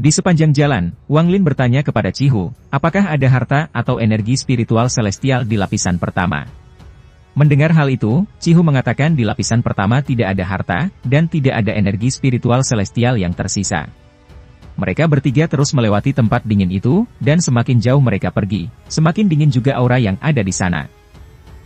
Di sepanjang jalan, Wang Lin bertanya kepada Cihu, apakah ada harta atau energi spiritual celestial di lapisan pertama. Mendengar hal itu, Cihu mengatakan di lapisan pertama tidak ada harta, dan tidak ada energi spiritual celestial yang tersisa. Mereka bertiga terus melewati tempat dingin itu, dan semakin jauh mereka pergi, semakin dingin juga aura yang ada di sana.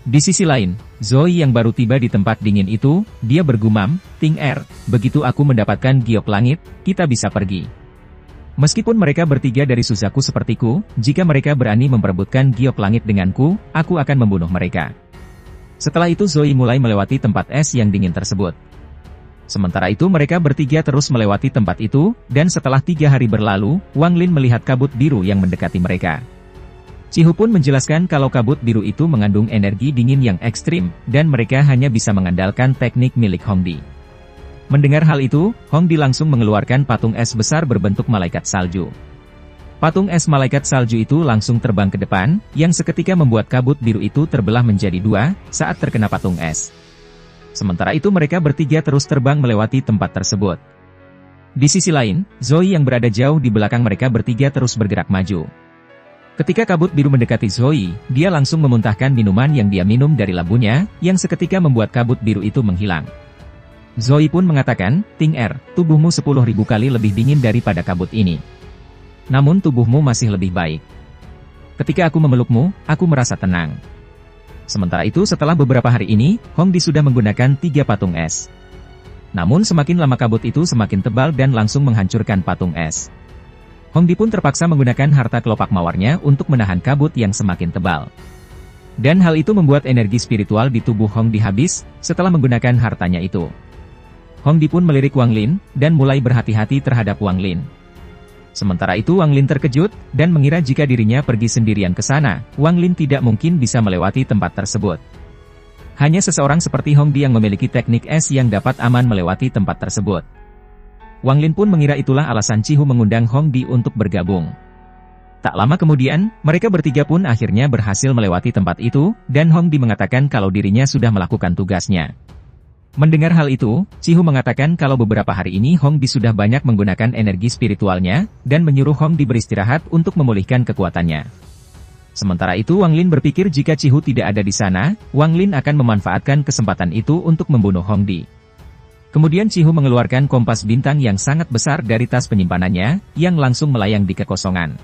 Di sisi lain, Zoe yang baru tiba di tempat dingin itu, dia bergumam, Ting Er, begitu aku mendapatkan giok langit, kita bisa pergi. Meskipun mereka bertiga dari Suzaku sepertiku, jika mereka berani memperebutkan giok langit denganku, aku akan membunuh mereka. Setelah itu Zoe mulai melewati tempat es yang dingin tersebut. Sementara itu mereka bertiga terus melewati tempat itu, dan setelah 3 hari berlalu, Wang Lin melihat kabut biru yang mendekati mereka. Cihu pun menjelaskan kalau kabut biru itu mengandung energi dingin yang ekstrim, dan mereka hanya bisa mengandalkan teknik milik Hongdi. Mendengar hal itu, Hongdi langsung mengeluarkan patung es besar berbentuk malaikat salju. Patung es malaikat salju itu langsung terbang ke depan, yang seketika membuat kabut biru itu terbelah menjadi 2, saat terkena patung es. Sementara itu mereka bertiga terus terbang melewati tempat tersebut. Di sisi lain, Zoe yang berada jauh di belakang mereka bertiga terus bergerak maju. Ketika kabut biru mendekati Zoe, dia langsung memuntahkan minuman yang dia minum dari labunya, yang seketika membuat kabut biru itu menghilang. Zoe pun mengatakan, Ting Er, tubuhmu 10.000 kali lebih dingin daripada kabut ini. Namun tubuhmu masih lebih baik. Ketika aku memelukmu, aku merasa tenang. Sementara itu setelah beberapa hari ini, Hongdi sudah menggunakan 3 patung es. Namun semakin lama kabut itu semakin tebal dan langsung menghancurkan patung es. Hongdi pun terpaksa menggunakan harta kelopak mawarnya untuk menahan kabut yang semakin tebal. Dan hal itu membuat energi spiritual di tubuh Hongdi habis, setelah menggunakan hartanya itu. Hongdi pun melirik Wang Lin, dan mulai berhati-hati terhadap Wang Lin. Sementara itu Wang Lin terkejut, dan mengira jika dirinya pergi sendirian ke sana, Wang Lin tidak mungkin bisa melewati tempat tersebut. Hanya seseorang seperti Hongdi yang memiliki teknik es yang dapat aman melewati tempat tersebut. Wang Lin pun mengira itulah alasan Cihu mengundang Hongdi untuk bergabung. Tak lama kemudian, mereka bertiga pun akhirnya berhasil melewati tempat itu, dan Hongdi mengatakan kalau dirinya sudah melakukan tugasnya. Mendengar hal itu, Cihu mengatakan kalau beberapa hari ini Hongdi sudah banyak menggunakan energi spiritualnya, dan menyuruh Hongdi beristirahat untuk memulihkan kekuatannya. Sementara itu Wang Lin berpikir jika Cihu tidak ada di sana, Wang Lin akan memanfaatkan kesempatan itu untuk membunuh Hongdi. Kemudian Cihu mengeluarkan kompas bintang yang sangat besar dari tas penyimpanannya, yang langsung melayang di kekosongan.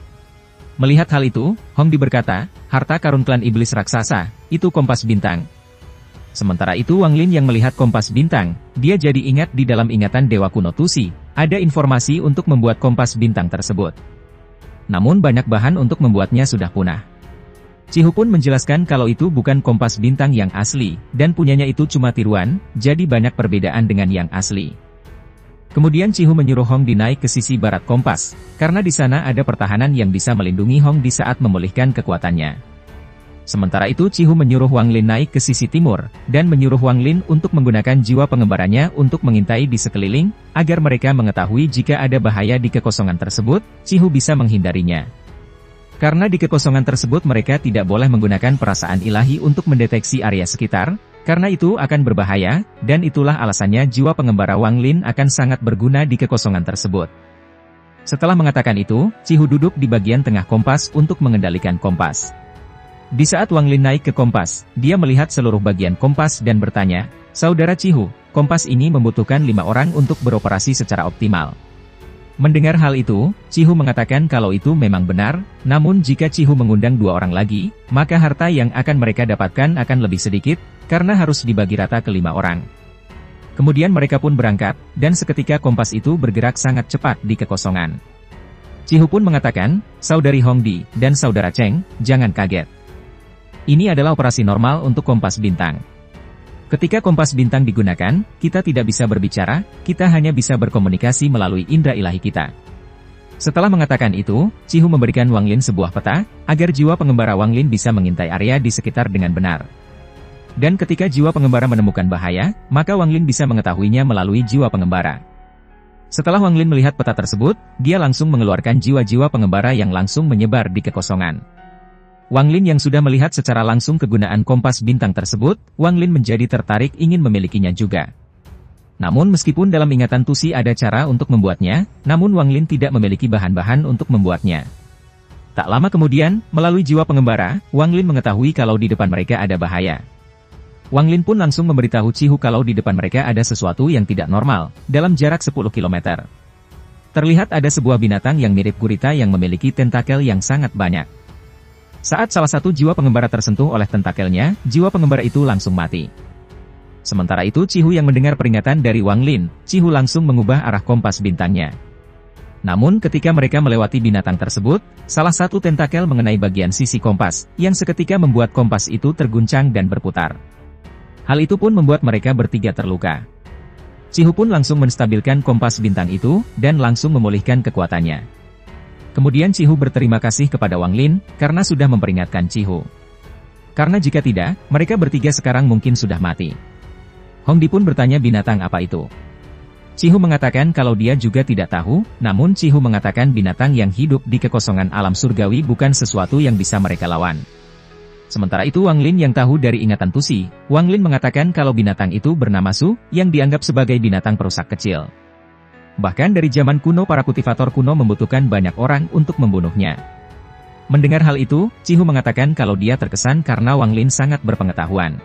Melihat hal itu, Hongdi berkata, harta karun klan iblis raksasa, itu kompas bintang. Sementara itu Wang Lin yang melihat kompas bintang, dia jadi ingat di dalam ingatan Dewa Kuno Tusi, ada informasi untuk membuat kompas bintang tersebut. Namun banyak bahan untuk membuatnya sudah punah. Cihu pun menjelaskan kalau itu bukan kompas bintang yang asli, dan punyanya itu cuma tiruan, jadi banyak perbedaan dengan yang asli. Kemudian Cihu menyuruh Hongdi naik ke sisi barat kompas, karena di sana ada pertahanan yang bisa melindungi Hongdi saat memulihkan kekuatannya. Sementara itu Cihu menyuruh Wang Lin naik ke sisi timur, dan menyuruh Wang Lin untuk menggunakan jiwa pengembaranya untuk mengintai di sekeliling, agar mereka mengetahui jika ada bahaya di kekosongan tersebut, Cihu bisa menghindarinya. Karena di kekosongan tersebut mereka tidak boleh menggunakan perasaan ilahi untuk mendeteksi area sekitar, karena itu akan berbahaya, dan itulah alasannya jiwa pengembara Wang Lin akan sangat berguna di kekosongan tersebut. Setelah mengatakan itu, Cihu duduk di bagian tengah kompas untuk mengendalikan kompas. Di saat Wang Lin naik ke kompas, dia melihat seluruh bagian kompas dan bertanya, Saudara Cihu, kompas ini membutuhkan 5 orang untuk beroperasi secara optimal. Mendengar hal itu, Cihu mengatakan kalau itu memang benar, namun jika Cihu mengundang 2 orang lagi, maka harta yang akan mereka dapatkan akan lebih sedikit, karena harus dibagi rata ke 5 orang. Kemudian mereka pun berangkat, dan seketika kompas itu bergerak sangat cepat di kekosongan. Cihu pun mengatakan, Saudari Hongdi, dan Saudara Cheng, jangan kaget. Ini adalah operasi normal untuk kompas bintang. Ketika kompas bintang digunakan, kita tidak bisa berbicara, kita hanya bisa berkomunikasi melalui indera ilahi kita. Setelah mengatakan itu, Cihu memberikan Wang Lin sebuah peta, agar jiwa pengembara Wang Lin bisa mengintai area di sekitar dengan benar. Dan ketika jiwa pengembara menemukan bahaya, maka Wang Lin bisa mengetahuinya melalui jiwa pengembara. Setelah Wang Lin melihat peta tersebut, dia langsung mengeluarkan jiwa-jiwa pengembara yang langsung menyebar di kekosongan. Wang Lin yang sudah melihat secara langsung kegunaan kompas bintang tersebut, Wang Lin menjadi tertarik ingin memilikinya juga. Namun meskipun dalam ingatan Tusi ada cara untuk membuatnya, namun Wang Lin tidak memiliki bahan-bahan untuk membuatnya. Tak lama kemudian, melalui jiwa pengembara, Wang Lin mengetahui kalau di depan mereka ada bahaya. Wang Lin pun langsung memberitahu Cihu kalau di depan mereka ada sesuatu yang tidak normal, dalam jarak 10 km. Terlihat ada sebuah binatang yang mirip gurita yang memiliki tentakel yang sangat banyak. Saat salah satu jiwa pengembara tersentuh oleh tentakelnya, jiwa pengembara itu langsung mati. Sementara itu Cihu yang mendengar peringatan dari Wang Lin, Cihu langsung mengubah arah kompas bintangnya. Namun ketika mereka melewati binatang tersebut, salah satu tentakel mengenai bagian sisi kompas, yang seketika membuat kompas itu terguncang dan berputar. Hal itu pun membuat mereka bertiga terluka. Cihu pun langsung menstabilkan kompas bintang itu, dan langsung memulihkan kekuatannya. Kemudian Cihu berterima kasih kepada Wang Lin, karena sudah memperingatkan Cihu. Karena jika tidak, mereka bertiga sekarang mungkin sudah mati. Hongdi pun bertanya binatang apa itu. Cihu mengatakan kalau dia juga tidak tahu, namun Cihu mengatakan binatang yang hidup di kekosongan alam surgawi bukan sesuatu yang bisa mereka lawan. Sementara itu Wang Lin yang tahu dari ingatan Tusi, Wang Lin mengatakan kalau binatang itu bernama Su, yang dianggap sebagai binatang perusak kecil. Bahkan dari zaman kuno para kultivator kuno membutuhkan banyak orang untuk membunuhnya. Mendengar hal itu, Cihu mengatakan kalau dia terkesan karena Wang Lin sangat berpengetahuan.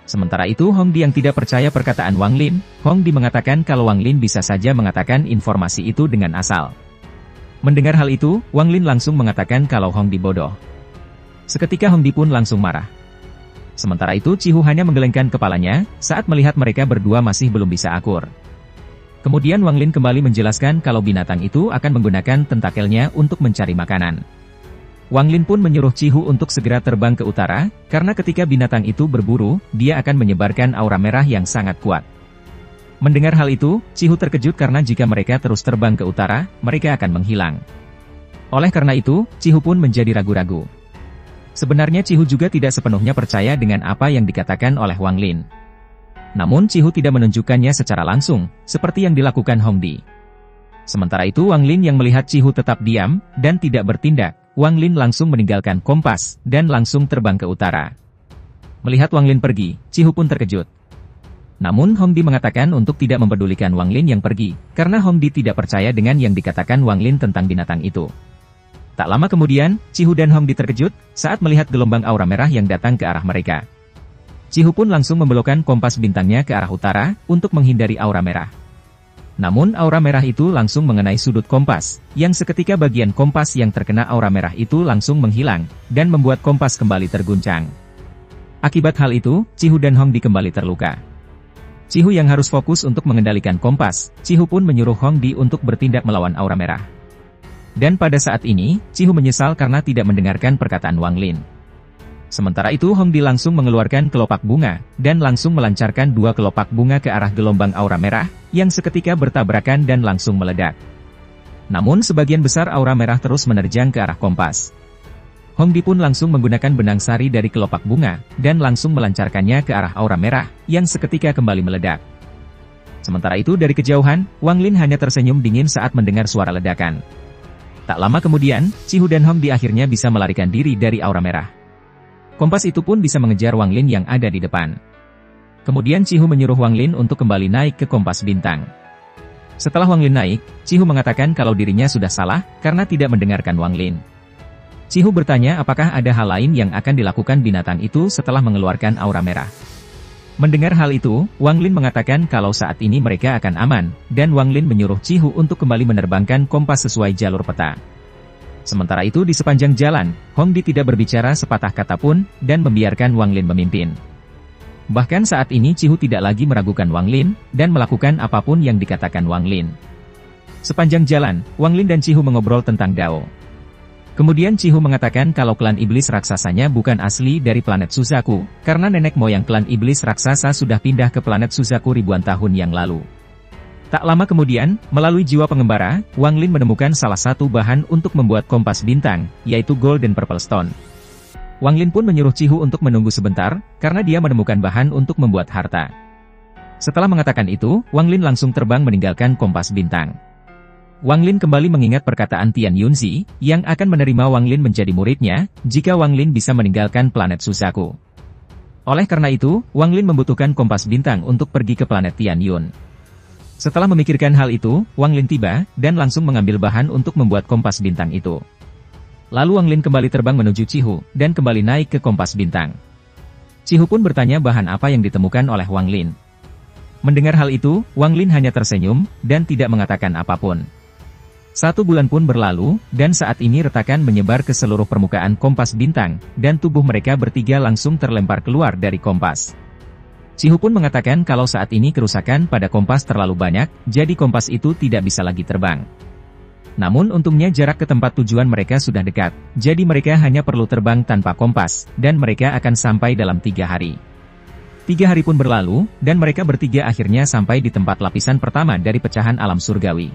Sementara itu Hongdi yang tidak percaya perkataan Wang Lin, Hongdi mengatakan kalau Wang Lin bisa saja mengatakan informasi itu dengan asal. Mendengar hal itu, Wang Lin langsung mengatakan kalau Hongdi bodoh. Seketika Hongdi pun langsung marah. Sementara itu Cihu hanya menggelengkan kepalanya, saat melihat mereka berdua masih belum bisa akur. Kemudian Wang Lin kembali menjelaskan kalau binatang itu akan menggunakan tentakelnya untuk mencari makanan. Wang Lin pun menyuruh Cihu untuk segera terbang ke utara, karena ketika binatang itu berburu, dia akan menyebarkan aura merah yang sangat kuat. Mendengar hal itu, Cihu terkejut karena jika mereka terus terbang ke utara, mereka akan menghilang. Oleh karena itu, Cihu pun menjadi ragu-ragu. Sebenarnya Cihu juga tidak sepenuhnya percaya dengan apa yang dikatakan oleh Wang Lin. Namun Cihu tidak menunjukkannya secara langsung, seperti yang dilakukan Hongdi. Sementara itu Wang Lin yang melihat Cihu tetap diam, dan tidak bertindak, Wang Lin langsung meninggalkan kompas, dan langsung terbang ke utara. Melihat Wang Lin pergi, Cihu pun terkejut. Namun Hongdi mengatakan untuk tidak mempedulikan Wang Lin yang pergi, karena Hongdi tidak percaya dengan yang dikatakan Wang Lin tentang binatang itu. Tak lama kemudian, Cihu dan Hongdi terkejut, saat melihat gelombang aura merah yang datang ke arah mereka. Cihu pun langsung membelokkan kompas bintangnya ke arah utara, untuk menghindari aura merah. Namun aura merah itu langsung mengenai sudut kompas, yang seketika bagian kompas yang terkena aura merah itu langsung menghilang, dan membuat kompas kembali terguncang. Akibat hal itu, Cihu dan Hongdi kembali terluka. Cihu yang harus fokus untuk mengendalikan kompas, Cihu pun menyuruh Hongdi untuk bertindak melawan aura merah. Dan pada saat ini, Cihu menyesal karena tidak mendengarkan perkataan Wang Lin. Sementara itu Hongdi langsung mengeluarkan kelopak bunga, dan langsung melancarkan 2 kelopak bunga ke arah gelombang aura merah, yang seketika bertabrakan dan langsung meledak. Namun sebagian besar aura merah terus menerjang ke arah kompas. Hongdi pun langsung menggunakan benang sari dari kelopak bunga, dan langsung melancarkannya ke arah aura merah, yang seketika kembali meledak. Sementara itu dari kejauhan, Wang Lin hanya tersenyum dingin saat mendengar suara ledakan. Tak lama kemudian, Cihu dan Hongdi akhirnya bisa melarikan diri dari aura merah. Kompas itu pun bisa mengejar Wang Lin yang ada di depan. Kemudian Cihu menyuruh Wang Lin untuk kembali naik ke kompas bintang. Setelah Wang Lin naik, Cihu mengatakan kalau dirinya sudah salah, karena tidak mendengarkan Wang Lin. Cihu bertanya apakah ada hal lain yang akan dilakukan binatang itu setelah mengeluarkan aura merah. Mendengar hal itu, Wang Lin mengatakan kalau saat ini mereka akan aman, dan Wang Lin menyuruh Cihu untuk kembali menerbangkan kompas sesuai jalur peta. Sementara itu di sepanjang jalan, Hongdi tidak berbicara sepatah kata pun, dan membiarkan Wang Lin memimpin. Bahkan saat ini Cihu tidak lagi meragukan Wang Lin, dan melakukan apapun yang dikatakan Wang Lin. Sepanjang jalan, Wang Lin dan Cihu mengobrol tentang Dao. Kemudian Cihu mengatakan kalau klan iblis raksasanya bukan asli dari planet Suzaku, karena nenek moyang klan iblis raksasa sudah pindah ke planet Suzaku ribuan tahun yang lalu. Tak lama kemudian, melalui jiwa pengembara, Wang Lin menemukan salah satu bahan untuk membuat kompas bintang, yaitu Golden Purple Stone. Wang Lin pun menyuruh Cihu untuk menunggu sebentar, karena dia menemukan bahan untuk membuat harta. Setelah mengatakan itu, Wang Lin langsung terbang meninggalkan kompas bintang. Wang Lin kembali mengingat perkataan Tian Yunzi, yang akan menerima Wang Lin menjadi muridnya, jika Wang Lin bisa meninggalkan planet Suzaku. Oleh karena itu, Wang Lin membutuhkan kompas bintang untuk pergi ke planet Tian Yun. Setelah memikirkan hal itu, Wang Lin tiba, dan langsung mengambil bahan untuk membuat kompas bintang itu. Lalu Wang Lin kembali terbang menuju Cihu, dan kembali naik ke kompas bintang. Cihu pun bertanya bahan apa yang ditemukan oleh Wang Lin. Mendengar hal itu, Wang Lin hanya tersenyum, dan tidak mengatakan apapun. 1 bulan pun berlalu, dan saat ini retakan menyebar ke seluruh permukaan kompas bintang, dan tubuh mereka bertiga langsung terlempar keluar dari kompas. Cihu pun mengatakan kalau saat ini kerusakan pada kompas terlalu banyak, jadi kompas itu tidak bisa lagi terbang. Namun untungnya jarak ke tempat tujuan mereka sudah dekat, jadi mereka hanya perlu terbang tanpa kompas, dan mereka akan sampai dalam 3 hari. 3 hari pun berlalu, dan mereka bertiga akhirnya sampai di tempat lapisan pertama dari pecahan alam surgawi.